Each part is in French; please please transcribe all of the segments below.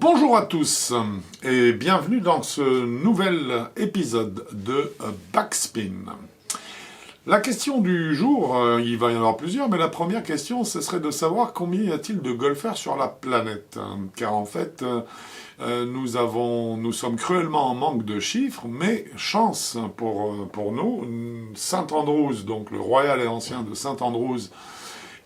Bonjour à tous et bienvenue dans ce nouvel épisode de Backspin. La question du jour, il va y en avoir plusieurs, mais la première question, ce serait de savoir combien y a-t-il de golfeurs sur la planète. Car en fait, nous sommes cruellement en manque de chiffres, mais chance pour nous, St Andrews, donc le Royal et Ancien de St Andrews,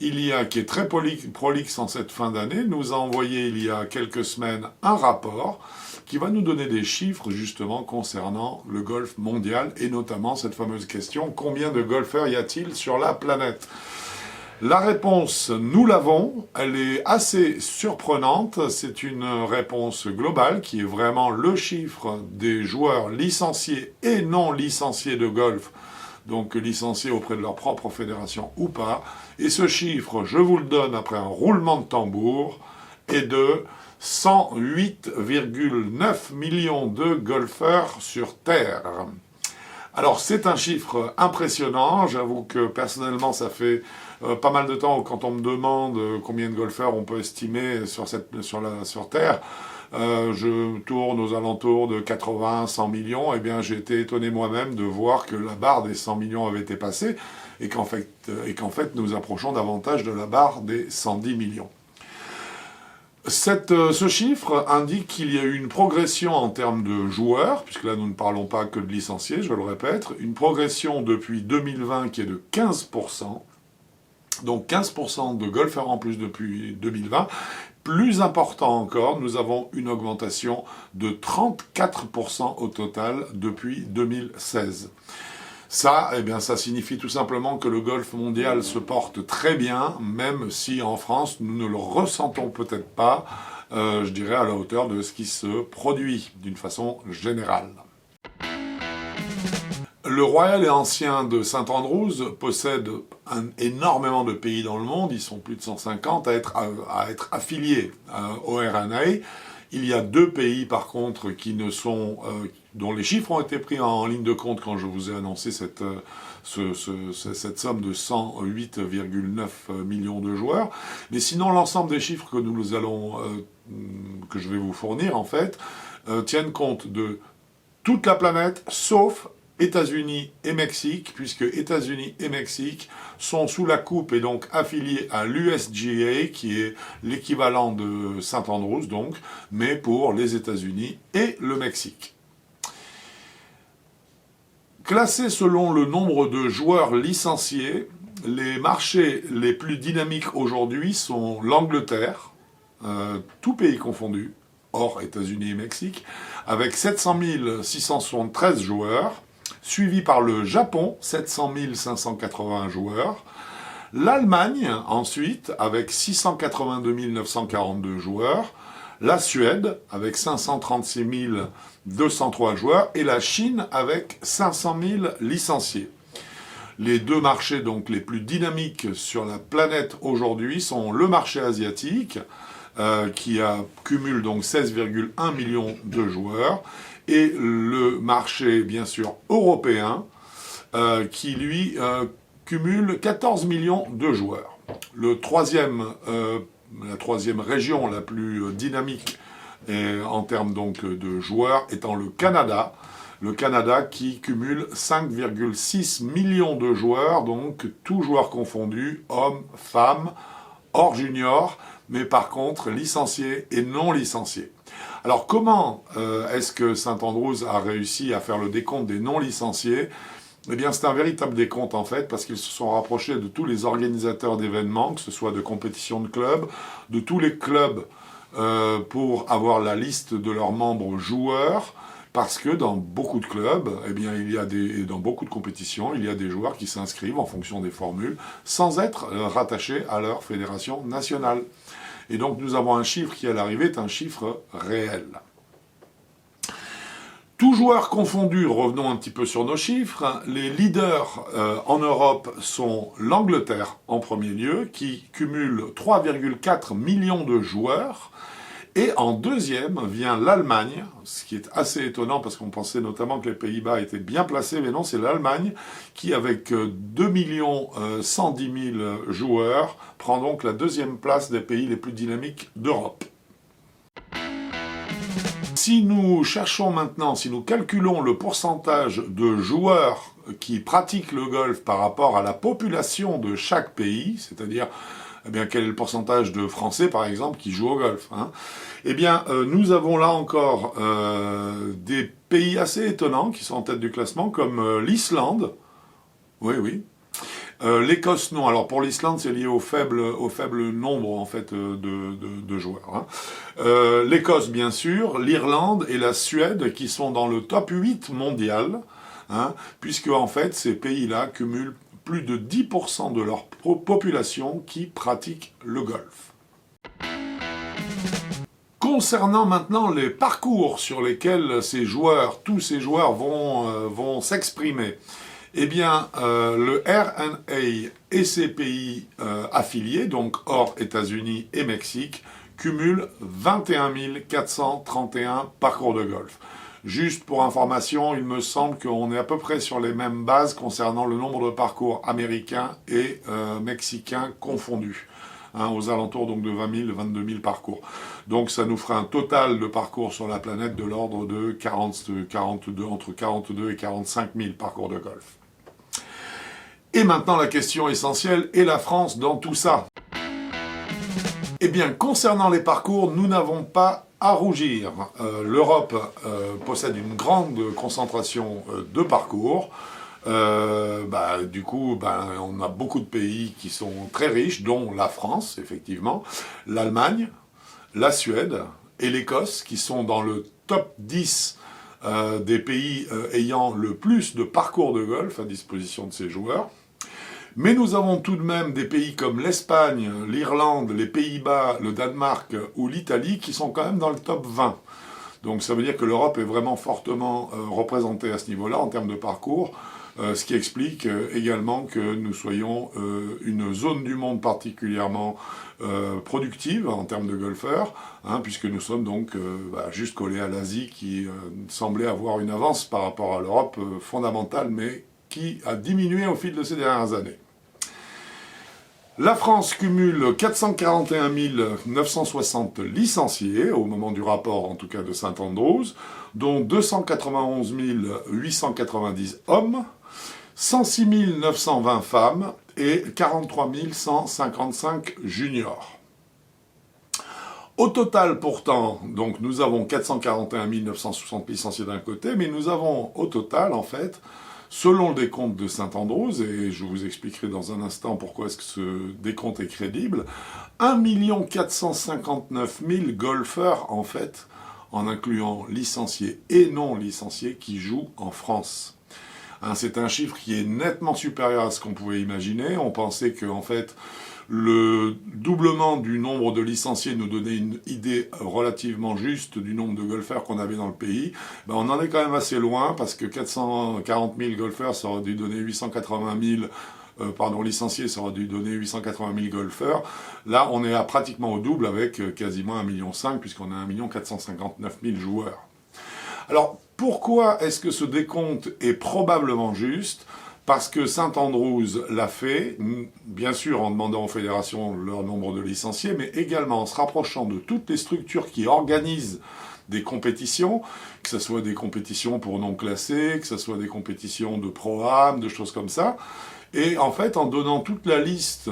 qui est très prolixe en cette fin d'année, nous a envoyé il y a quelques semaines un rapport qui va nous donner des chiffres justement concernant le golf mondial et notamment cette fameuse question: combien de golfeurs y a-t-il sur la planète? La réponse, nous l'avons, elle est assez surprenante, c'est une réponse globale qui est vraiment le chiffre des joueurs licenciés et non licenciés de golf, donc licenciés auprès de leur propre fédération ou pas, et ce chiffre, je vous le donne après un roulement de tambour, est de 108,9 millions de golfeurs sur Terre. Alors c'est un chiffre impressionnant, j'avoue que personnellement ça fait pas mal de temps quand on me demande combien de golfeurs on peut estimer sur Terre. Je tourne aux alentours de 80-100 millions, et bien j'ai été étonné moi-même de voir que la barre des 100 millions avait été passée, et qu'en fait nous approchons davantage de la barre des 110 millions. Ce chiffre indique qu'il y a eu une progression en termes de joueurs, puisque là nous ne parlons pas que de licenciés, je le répète, une progression depuis 2020 qui est de 15%, donc 15% de golfeurs en plus depuis 2020. Plus important encore, nous avons une augmentation de 34% au total depuis 2016. Ça, ça signifie tout simplement que le golf mondial se porte très bien, même si en France, nous ne le ressentons peut-être pas, je dirais, à la hauteur de ce qui se produit d'une façon générale. Le Royal et Ancien de St Andrews possède énormément de pays dans le monde, ils sont plus de 150 à être affiliés au R&A. Il y a 2 pays par contre qui ne sont, dont les chiffres ont été pris en ligne de compte quand je vous ai annoncé cette somme de 108,9 millions de joueurs. Mais sinon l'ensemble des chiffres que que je vais vous fournir en fait, tiennent compte de toute la planète sauf États-Unis et Mexique, puisque États-Unis et Mexique sont sous la coupe et donc affiliés à l'USGA, qui est l'équivalent de St Andrews, donc, mais pour les États-Unis et le Mexique. Classés selon le nombre de joueurs licenciés, les marchés les plus dynamiques aujourd'hui sont l'Angleterre, tout pays confondu, hors États-Unis et Mexique, avec 700 673 joueurs, suivi par le Japon, 700 580 joueurs, l'Allemagne ensuite avec 682 942 joueurs, la Suède avec 536 203 joueurs et la Chine avec 500 000 licenciés. Les 2 marchés donc les plus dynamiques sur la planète aujourd'hui sont le marché asiatique, qui cumule donc 16,1 millions de joueurs, et le marché, bien sûr, européen, qui, lui, cumule 14 millions de joueurs. La troisième région la plus dynamique en termes donc de joueurs étant le Canada qui cumule 5,6 millions de joueurs, donc tous joueurs confondus, hommes, femmes, hors junior, mais par contre licenciés et non licenciés. Alors comment est-ce que St Andrews a réussi à faire le décompte des non-licenciés? Eh bien c'est un véritable décompte en fait, parce qu'ils se sont rapprochés de tous les organisateurs d'événements, que ce soit de compétitions de clubs, de tous les clubs pour avoir la liste de leurs membres joueurs, parce que dans beaucoup de clubs, dans beaucoup de compétitions, il y a des joueurs qui s'inscrivent en fonction des formules, sans être rattachés à leur fédération nationale. Et donc nous avons un chiffre qui à l'arrivée est un chiffre réel. Tous joueurs confondus, revenons un petit peu sur nos chiffres, les leaders en Europe sont l'Angleterre en premier lieu, qui cumule 3,4 millions de joueurs, et en deuxième vient l'Allemagne, ce qui est assez étonnant parce qu'on pensait notamment que les Pays-Bas étaient bien placés, mais non, c'est l'Allemagne qui, avec 2 110 000 joueurs, prend donc la 2e place des pays les plus dynamiques d'Europe. si nous cherchons maintenant, si nous calculons le pourcentage de joueurs qui pratiquent le golf par rapport à la population de chaque pays, c'est-à-dire eh bien, quel est le pourcentage de Français, par exemple, qui jouent au golf, hein, eh bien, nous avons là encore des pays assez étonnants qui sont en tête du classement, comme l'Islande. Oui, oui. L'Écosse, non. Alors pour l'Islande, c'est lié au faible nombre en fait de joueurs. Hein. L'Écosse, bien sûr, l'Irlande et la Suède qui sont dans le top 8 mondial, hein, puisque en fait ces pays-là cumulent plus de 10% de leur population qui pratique le golf. Concernant maintenant les parcours sur lesquels tous ces joueurs vont s'exprimer, eh bien, le R&A et ses pays affiliés, donc hors États-Unis et Mexique, cumulent 21 431 parcours de golf. Juste pour information, il me semble qu'on est à peu près sur les mêmes bases concernant le nombre de parcours américains et mexicains confondus, hein, aux alentours donc de 20 000, 22 000 parcours. Donc ça nous fera un total de parcours sur la planète de l'ordre de entre 42 et 45 000 parcours de golf. Et maintenant la question essentielle, est la France dans tout ça? Eh bien, concernant les parcours, nous n'avons pas à rougir. L'Europe possède une grande concentration de parcours. Du coup, on a beaucoup de pays qui sont très riches, dont la France, effectivement, l'Allemagne, la Suède et l'Écosse, qui sont dans le top 10 des pays ayant le plus de parcours de golf à disposition de ces joueurs. Mais nous avons tout de même des pays comme l'Espagne, l'Irlande, les Pays-Bas, le Danemark ou l'Italie qui sont quand même dans le top 20. Donc ça veut dire que l'Europe est vraiment fortement représentée à ce niveau-là en termes de parcours, ce qui explique également que nous soyons une zone du monde particulièrement productive en termes de golfeurs, hein, puisque nous sommes donc juste collés à l'Asie qui semblait avoir une avance par rapport à l'Europe fondamentale, mais qui a diminué au fil de ces dernières années. La France cumule 441 960 licenciés, au moment du rapport en tout cas de Saint-Andrews, dont 291 890 hommes, 106 920 femmes et 43 155 juniors. Au total pourtant, donc nous avons 441 960 licenciés d'un côté, mais nous avons au total en fait, selon le décompte de Saint-Andrews, et je vous expliquerai dans un instant pourquoi est-ce que ce décompte est crédible, 1 459 000 golfeurs, en fait, en incluant licenciés et non licenciés, qui jouent en France. Hein, c'est un chiffre qui est nettement supérieur à ce qu'on pouvait imaginer. On pensait que, en fait, le doublement du nombre de licenciés nous donnait une idée relativement juste du nombre de golfeurs qu'on avait dans le pays. On en est quand même assez loin, parce que 440 000 golfeurs, ça aurait dû donner 880 000 licenciés, ça aurait dû donner 880 000 golfeurs. Là, on est à pratiquement au double, avec quasiment 1,5 million, puisqu'on a 1 459 000 joueurs. Alors, pourquoi est-ce que ce décompte est probablement juste ? Parce que Saint-Andrews l'a fait, bien sûr en demandant aux fédérations leur nombre de licenciés, mais également en se rapprochant de toutes les structures qui organisent des compétitions, que ce soit des compétitions pour non classés, que ce soit des compétitions de pro-am, de choses comme ça. Et en fait, en donnant toute la liste,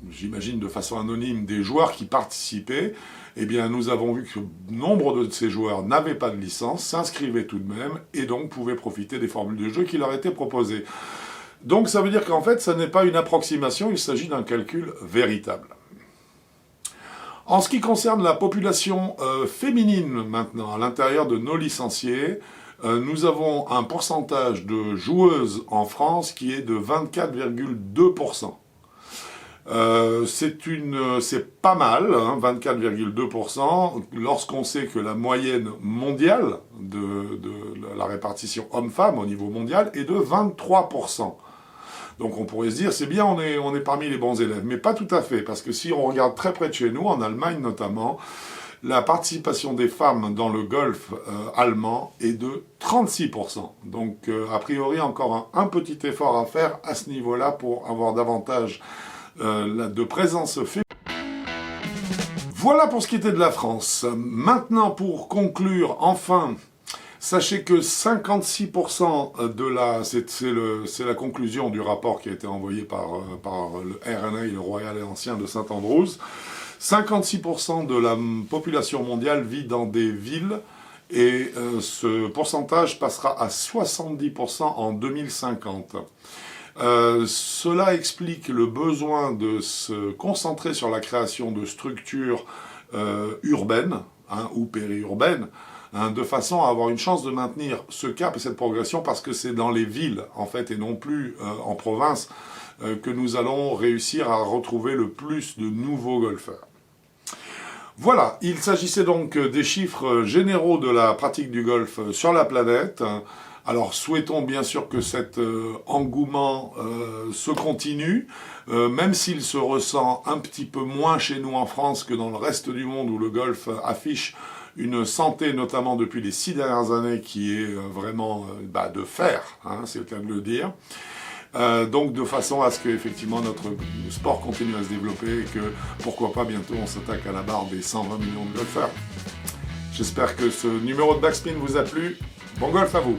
j'imagine de façon anonyme, des joueurs qui participaient, eh bien nous avons vu que nombre de ces joueurs n'avaient pas de licence, s'inscrivaient tout de même, et donc pouvaient profiter des formules de jeu qui leur étaient proposées. Donc ça veut dire qu'en fait, ça n'est pas une approximation, il s'agit d'un calcul véritable. En ce qui concerne la population féminine maintenant, à l'intérieur de nos licenciés, nous avons un pourcentage de joueuses en France qui est de 24,2%. C'est pas mal, hein, 24,2%, lorsqu'on sait que la moyenne mondiale de la répartition homme-femme au niveau mondial est de 23%. Donc on pourrait se dire, c'est bien, on est parmi les bons élèves, mais pas tout à fait, parce que si on regarde très près de chez nous, en Allemagne notamment, la participation des femmes dans le golf allemand est de 36%. Donc a priori encore un petit effort à faire à ce niveau-là pour avoir davantage de présence féminine. Voilà pour ce qui était de la France. Maintenant, pour conclure, enfin, sachez que 56% de la... C'est la conclusion du rapport qui a été envoyé par le RNA, le Royal et Ancien de Saint-Andrews. 56% de la population mondiale vit dans des villes et ce pourcentage passera à 70% en 2050. Cela explique le besoin de se concentrer sur la création de structures urbaines ou périurbaines, de façon à avoir une chance de maintenir ce cap et cette progression, parce que c'est dans les villes, en fait, et non plus en province, que nous allons réussir à retrouver le plus de nouveaux golfeurs. Voilà, il s'agissait donc des chiffres généraux de la pratique du golf sur la planète. Alors souhaitons bien sûr que cet engouement se continue, même s'il se ressent un petit peu moins chez nous en France que dans le reste du monde où le golf affiche une santé, notamment depuis les 6 dernières années, qui est vraiment de fer, c'est le cas de le dire. Donc de façon à ce que effectivement notre sport continue à se développer et que pourquoi pas bientôt on s'attaque à la barre des 120 millions de golfeurs. J'espère que ce numéro de Backspin vous a plu. Bon golf à vous!